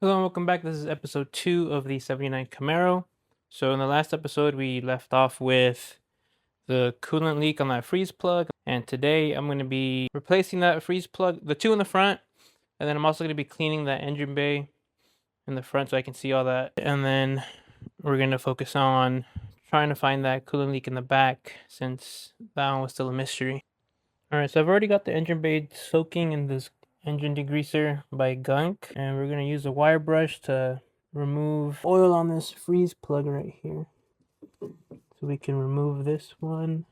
Hello and welcome back. This is episode 2 of the 79 Camaro. So in the last episode we left off with the coolant leak on that freeze plug, and today I'm going to be replacing that freeze plug, the two in the front, and then I'm also going to be cleaning that engine bay in the front so I can see all that. And then we're going to focus on trying to find that coolant leak in the back since that one was still a mystery. Alright, so I've already got the engine bay soaking in this engine degreaser by Gunk, and we're going to use a wire brush to remove oil on this freeze plug right here. So we can remove this one.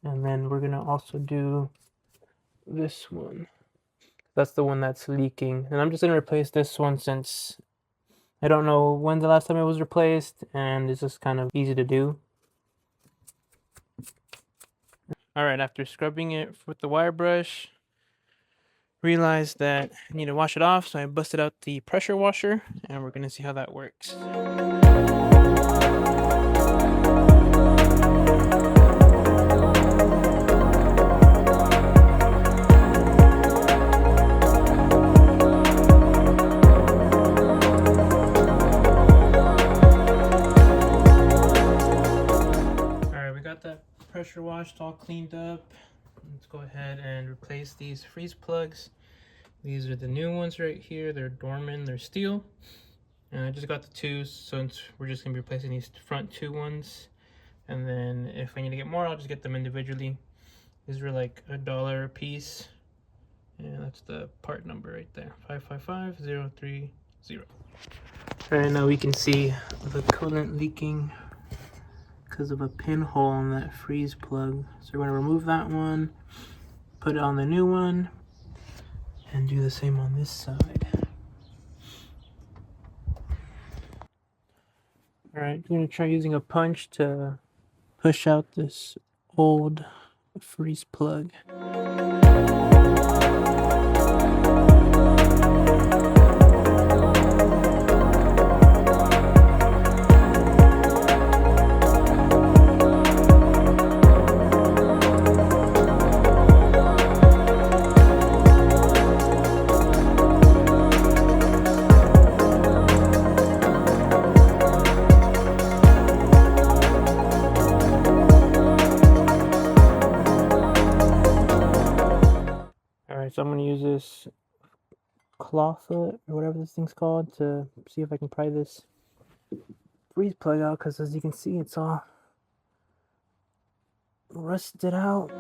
And then we're going to also do this one. That's the one that's leaking. And I'm just going to replace this one since I don't know when the last time it was replaced, and it's just kind of easy to do. Alright, after scrubbing it with the wire brush, realized that I need to wash it off, so I busted out the pressure washer, and we're going to see how that works. Alright, we got that pressure washed, all cleaned up. Let's go ahead and replace these freeze plugs. These are the new ones right here. They're Dorman, they're steel. And I just got the two, so we're just gonna be replacing these front two ones. And then if I need to get more, I'll just get them individually. These were like $1 a piece. And that's the part number right there, 555030. Alright, now we can see the coolant leaking because of a pinhole in that freeze plug. So we're gonna remove that one, put it on the new one, and do the same on this side. Alright, I'm going to try using a punch to push out this old freeze plug. So I'm going to use this cloth or whatever this thing's called to see if I can pry this freeze plug out, because as you can see it's all rusted out.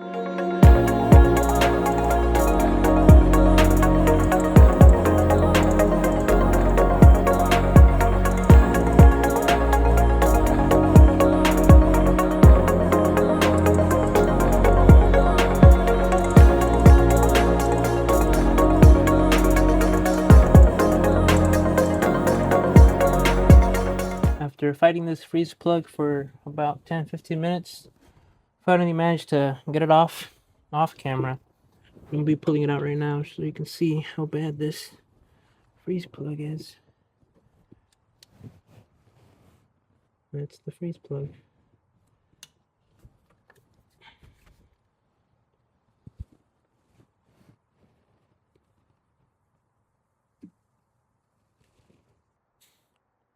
After fighting this freeze plug for about 10-15 minutes, finally managed to get it off camera. I'm going to be pulling it out right now so you can see how bad this freeze plug is. That's the freeze plug.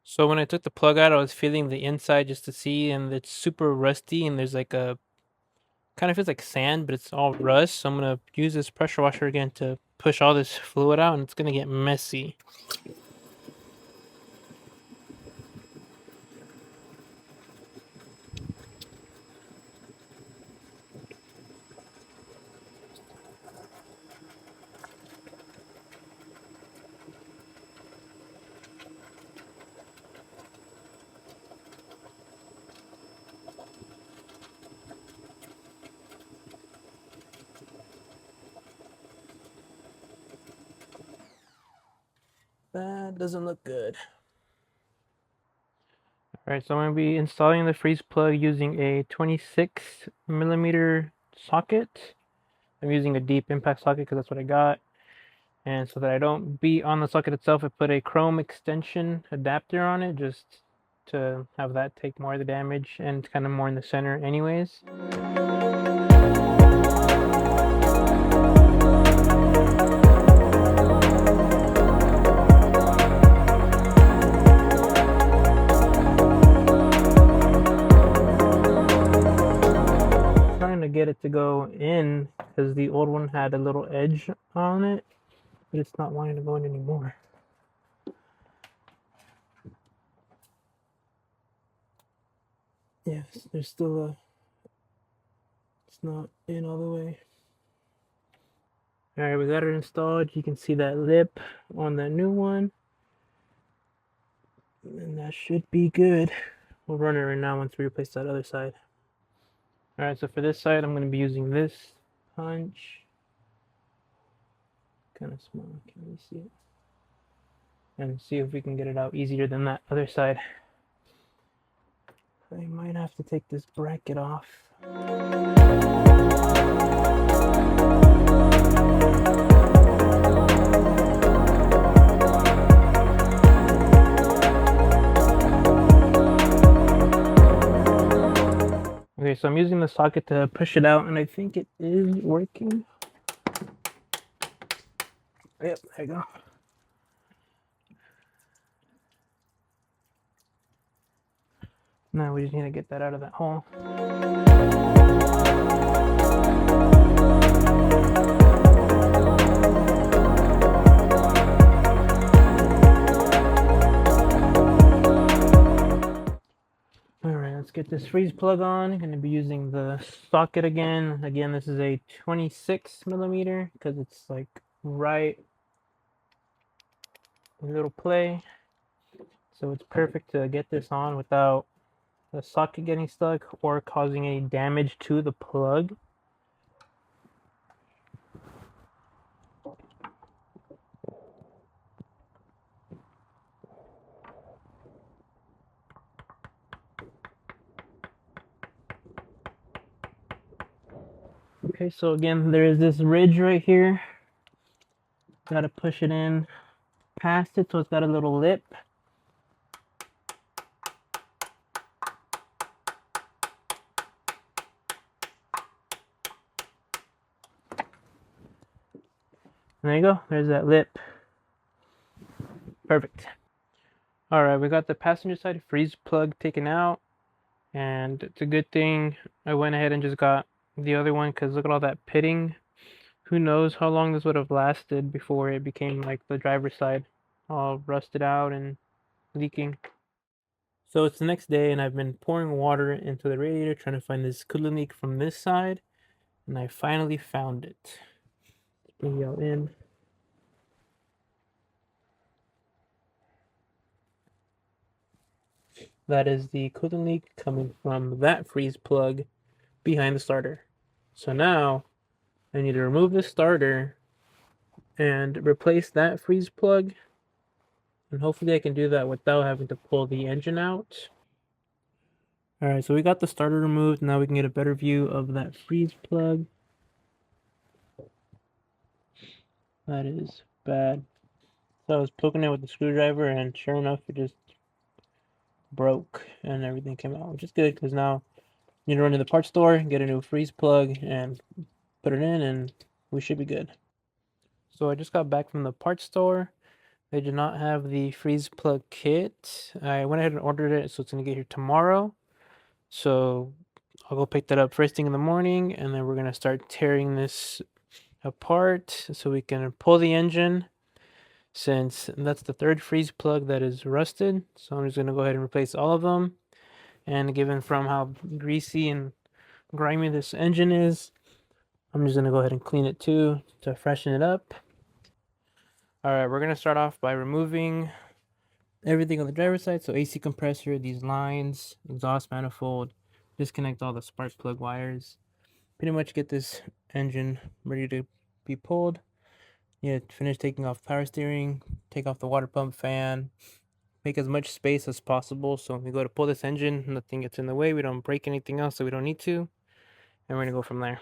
So when I took the plug out, I was feeling the inside just to see, and it's super rusty, and there's like a kind of feels like sand, but it's all rust. So I'm gonna use this pressure washer again to push all this fluid out, and it's gonna get messy. That doesn't look good. Alright, so I'm going to be installing the freeze plug using a 26mm socket. I'm using a deep impact socket because that's what I got. And so that I don't beat on the socket itself, I put a chrome extension adapter on it just to have that take more of the damage, and kind of more in the center anyways. get it to go in because the old one had a little edge on it, but it's not wanting to go in anymore. Yes, there's still a, it's not in all the way. Alright, we got it installed. You can see that lip on the new one. And that should be good. We'll run it right now once we replace that other side. Alright, so for this side, I'm going to be using this punch. Kind of small, can't really see it. And see if we can get it out easier than that other side. I might have to take this bracket off. Okay, so I'm using the socket to push it out, and I think it is working. Yep, there you go. Now we just need to get that out of that hole. Alright, let's get this freeze plug on. I'm going to be using the socket again. Again, this is a 26mm because it's like right a little play. So it's perfect to get this on without the socket getting stuck or causing any damage to the plug. Okay, so again, there is this ridge right here. Gotta push it in past it so it's got a little lip. There you go, there's that lip. Perfect. Alright, we got the passenger side freeze plug taken out, and it's a good thing I went ahead and just got the other one because look at all that pitting. Who knows how long this would have lasted before it became like the driver's side, all rusted out and leaking. So it's the next day and I've been pouring water into the radiator trying to find this coolant leak from this side, and I finally found it. Bring y'all in. That is the coolant leak coming from that freeze plug behind the starter. So now I need to remove the starter and replace that freeze plug, and hopefully I can do that without having to pull the engine out. Alright, so we got the starter removed. Now we can get a better view of that freeze plug. That is bad. So I was poking it with the screwdriver and sure enough it just broke and everything came out, which is good because now you need to run to the parts store, get a new freeze plug and put it in and we should be good. So I just got back from the parts store. They did not have the freeze plug kit. I went ahead and ordered it, so it's going to get here tomorrow. So I'll go pick that up first thing in the morning, and then we're going to start tearing this apart so we can pull the engine, since that's the third freeze plug that is rusted. So I'm just going to go ahead and replace all of them. And given from how greasy and grimy this engine is, I'm just going to go ahead and clean it too to freshen it up. Alright, we're going to start off by removing everything on the driver's side. So AC compressor, these lines, exhaust manifold, disconnect all the spark plug wires. Pretty much get this engine ready to be pulled. Yeah, finish taking off power steering, take off the water pump fan, make as much space as possible so when we go to pull this engine, nothing gets in the way, we don't break anything else that we don't need to, and we're going to go from there.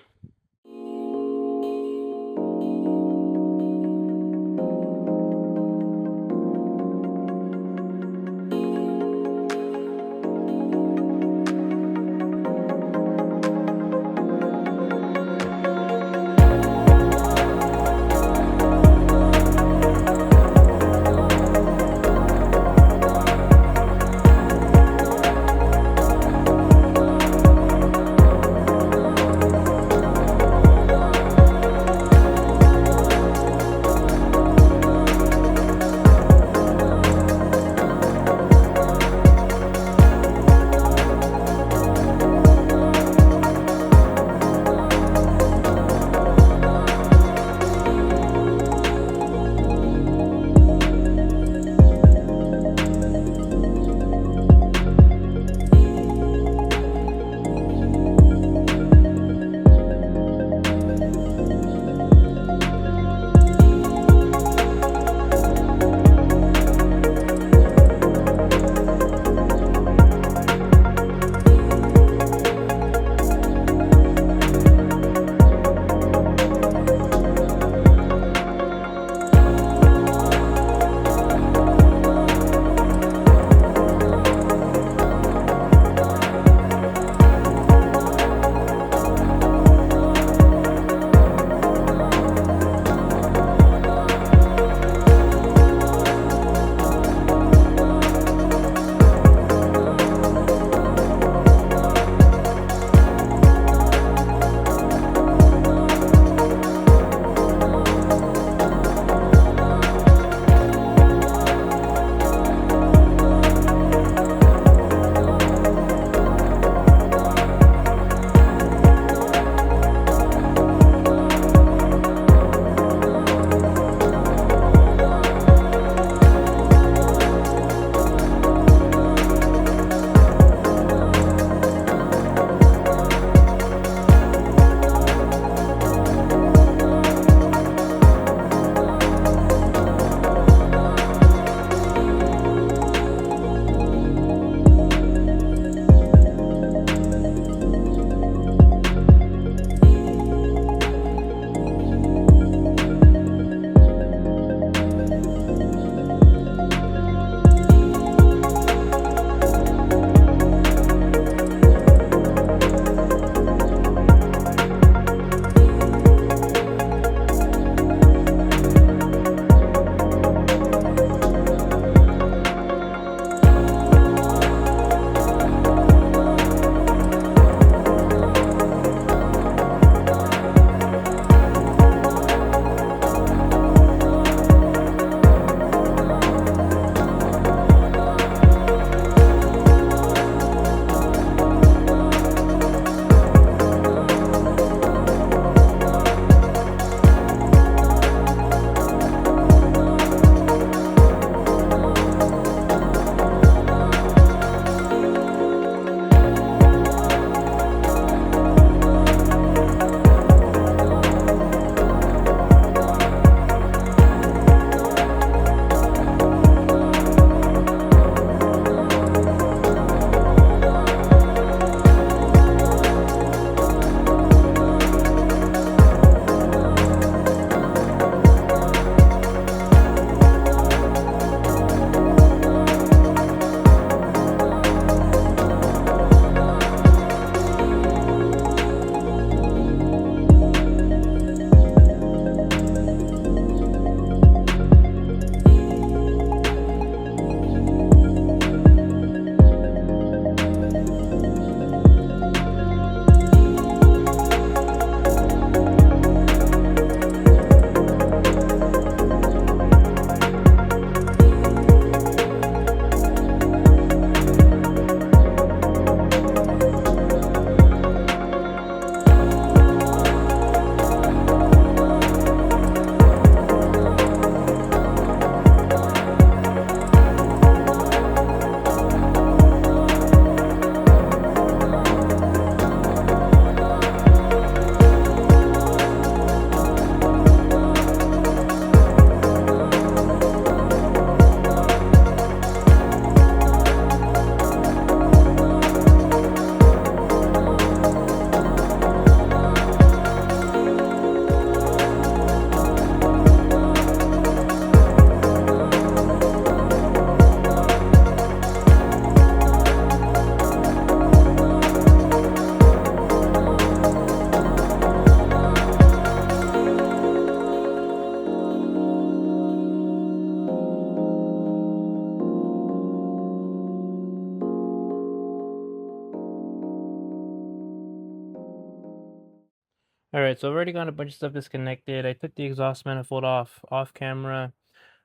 Alright, so I've already got a bunch of stuff disconnected. I took the exhaust manifold off camera.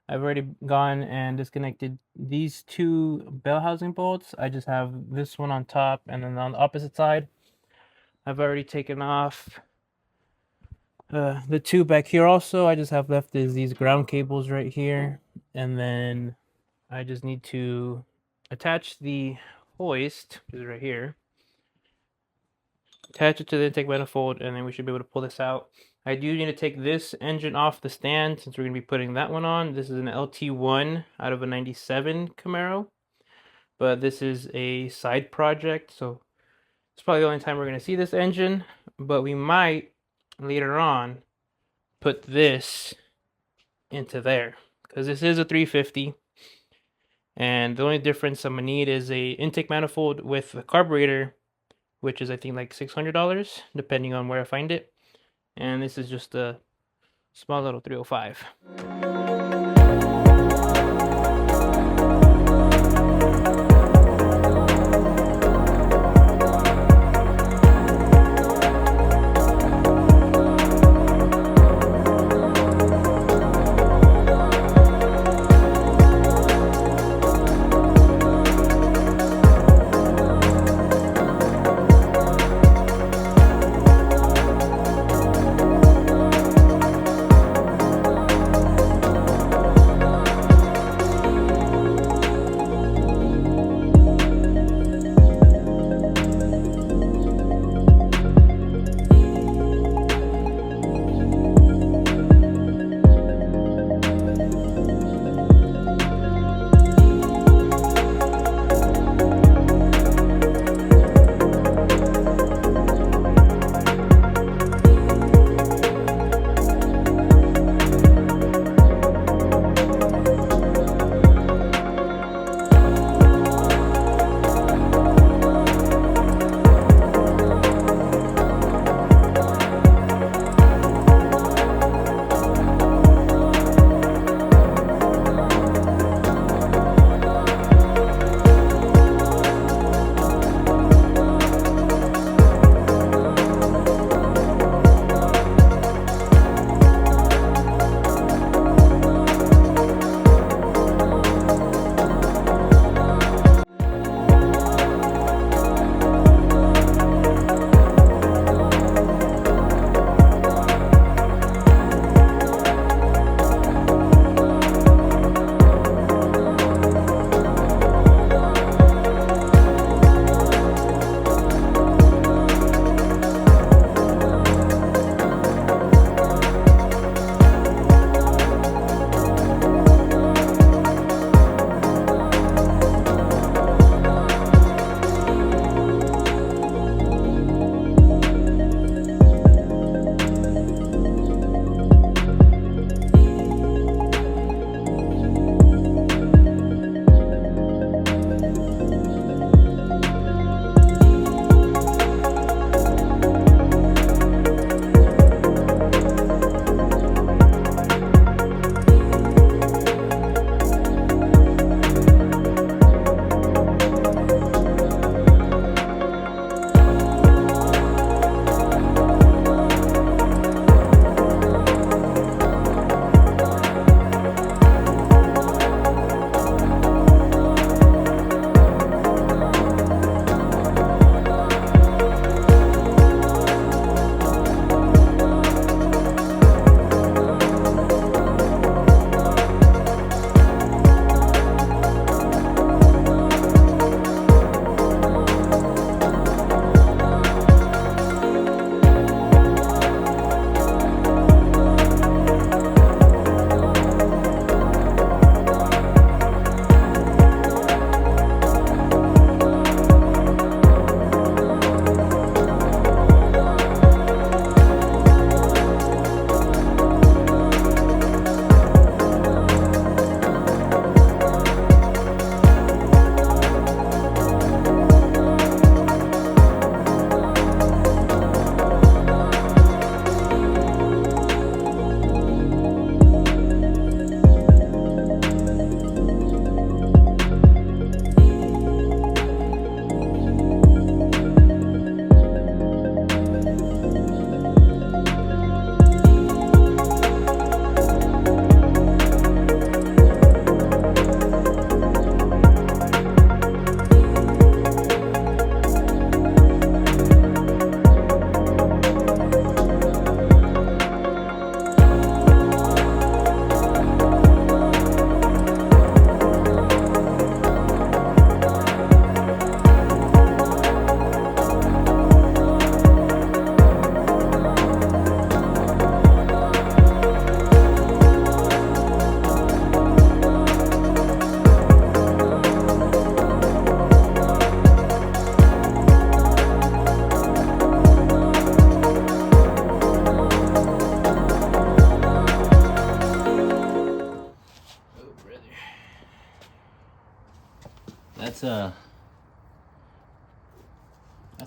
I've already gone and disconnected these two bell housing bolts. I just have this one on top, and then on the opposite side, I've already taken off the two back here also. I just have left is these ground cables right here, and then I just need to attach the hoist, which is right here, attach it to the intake manifold, and then we should be able to pull this out. I do need to take this engine off the stand since we're going to be putting that one on. This is an LT1 out of a 97 Camaro, but this is a side project, so it's probably the only time we're going to see this engine, but we might later on put this into there because this is a 350, and the only difference I'm going to need is a intake manifold with a carburetor, which is I think like $600 depending on where I find it. And this is just a small little 305.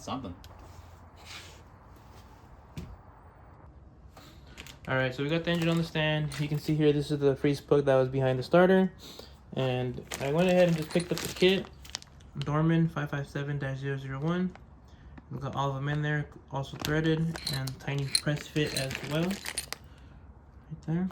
something. Alright, so we got the engine on the stand. You can see here, this is the freeze plug that was behind the starter. And I went ahead and just picked up the kit. Dorman 557-001. We got all of them in there, also threaded, and tiny press fit as well. Right there.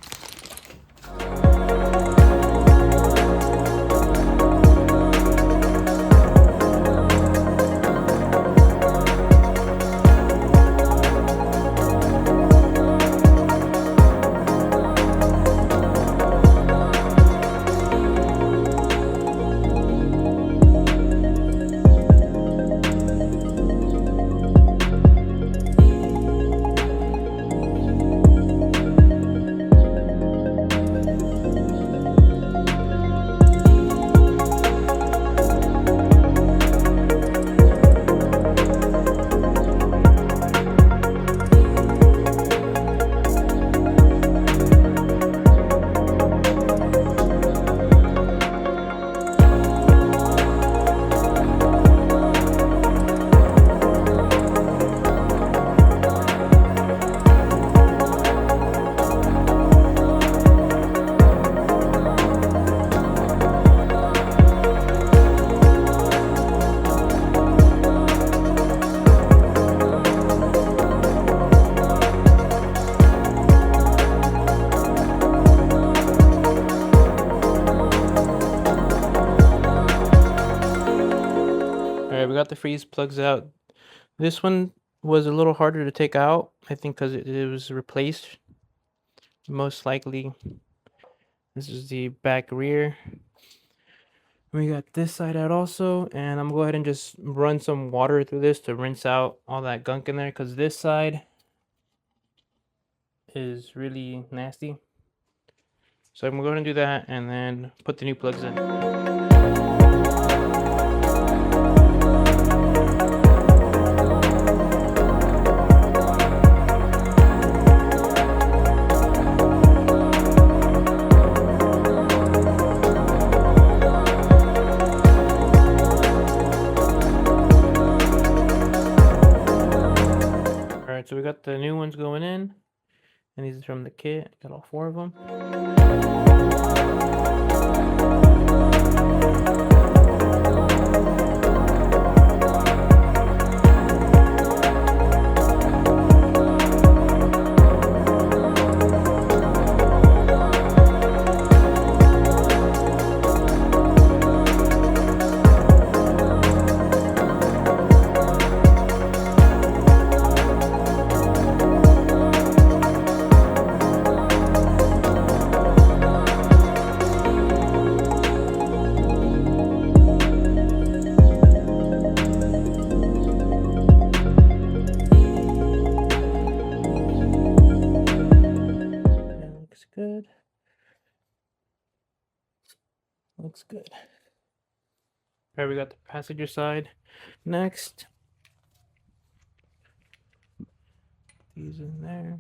Alright, we got the freeze plugs out. This one was a little harder to take out, I think because it was replaced. Most likely. This is the back rear. We got this side out also, and I'm gonna go ahead and just run some water through this to rinse out all that gunk in there, because this side is really nasty. So I'm gonna go ahead and do that and then put the new plugs in. So we got the new ones going in, and these are from the kit. Got all 4 of them. Good. Looks good. Alright, we got the passenger side next. These in there.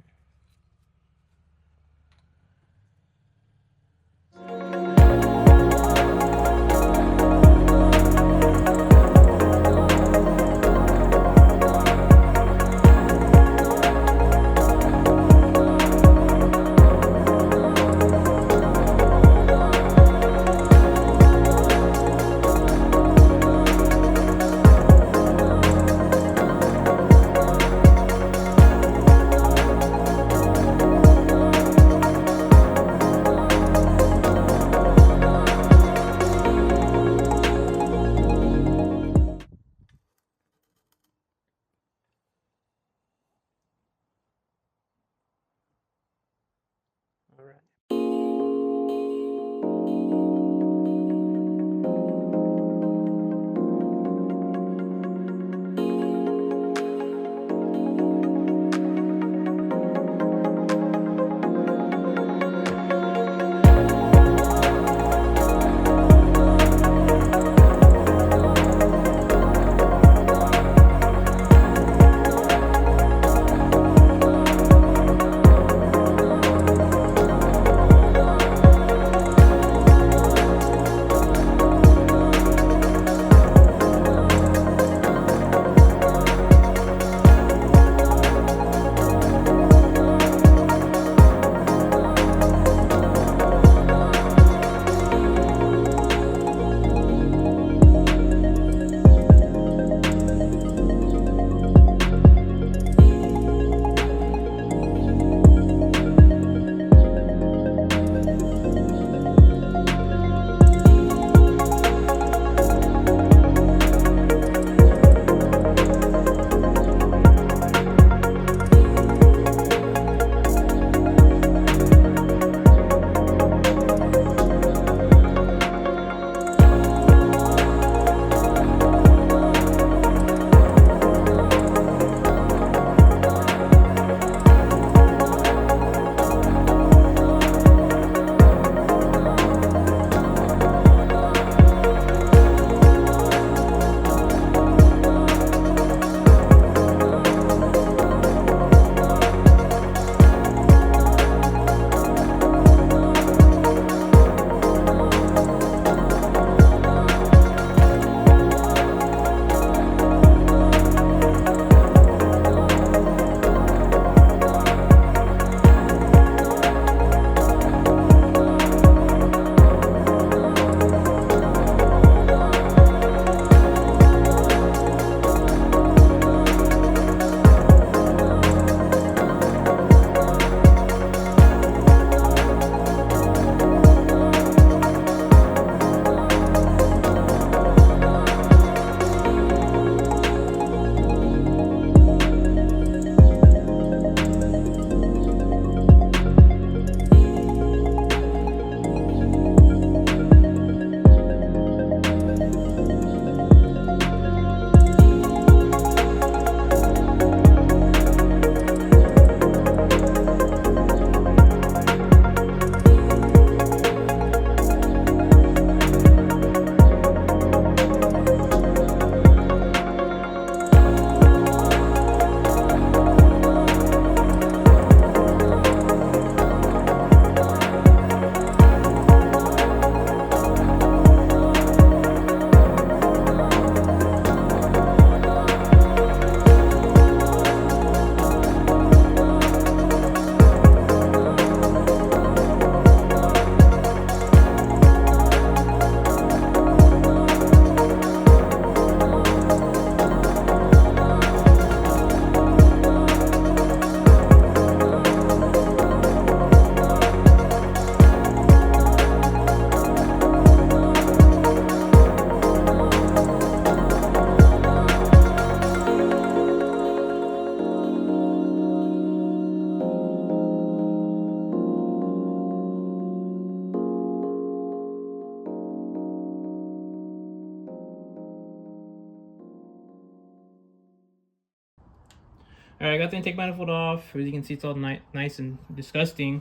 Alright, I got the intake manifold off. As you can see, it's all nice and disgusting.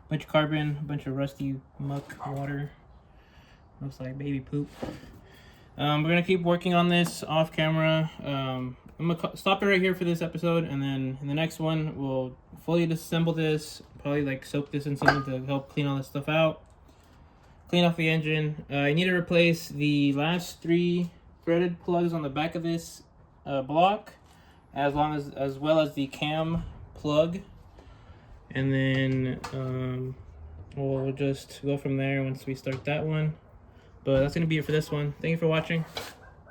Bunch of carbon, a bunch of rusty muck water. Looks like baby poop. We're gonna keep working on this off camera. I'm gonna stop it right here for this episode, and then in the next one we'll fully disassemble this. Probably like soak this in something to help clean all this stuff out. Clean off the engine. I need to replace the last 3 threaded plugs on the back of this block, as well as the cam plug, and then we'll just go from there once we start that one. But that's gonna be it for this one. Thank you for watching.